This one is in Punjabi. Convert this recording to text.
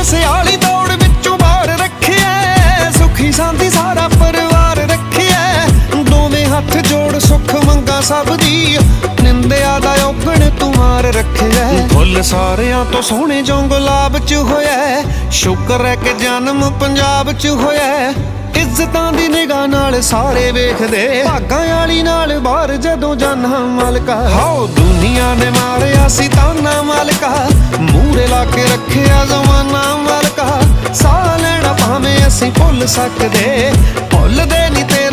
ਸਿਆਲੀ ਦੌੜ ਵਿੱਚੋਂ ਬਾਹਰ ਰੱਖਿਆ, ਸੁਖੀ ਸਾਂਦੀ ਸਾਰਾ ਪਰਿਵਾਰ ਰੱਖਿਆ। ਦੋਵੇਂ ਹੱਥ ਜੋੜ ਸੁੱਖ ਮੰਗਾ ਸਭ ਦੀ, ਨਿੰਦਿਆ ਦਾ ਔਗਣ ਤੂੰ ਮਾਰ ਰੱਖਿਆ। ਫੁੱਲ ਸਾਰਿਆਂ ਤੋਂ ਸੋਹਣੇ ਜੋ ਗੁਲਾਬ ਚ ਹੋਇਆ, ਸ਼ੁਕਰ ਹੈ ਕਿ ਜਨਮ ਪੰਜਾਬ ਚ ਹੋਇਆ। ਇੱਜ਼ਤਾਂ ਦੀ ਨਿਗਾਹ ਨਾਲ ਸਾਰੇ ਵੇਖਦੇ, ਭਾਗਾਂ ਵਾਲੀ ਨਾਲ ਬਾਹਰ ਜਦੋਂ ਜਾਨਾ ਮਾਲਕਾ। ਹਾਓ ਦੁਨੀਆ ਨੇ ਮਾਰਿਆ ਸੀ ਤਾਨਾ ਮਾਲਕਾ, ਮੂਹਰੇ ਲਾ ਕੇ ਰੱਖਿਆ ਜ਼ਮਾਨਾ ਮਾਲਕਾ। ਸਾਹ ਲੈਣਾ ਭਾਵੇਂ ਅਸੀਂ ਭੁੱਲ ਸਕਦੇ,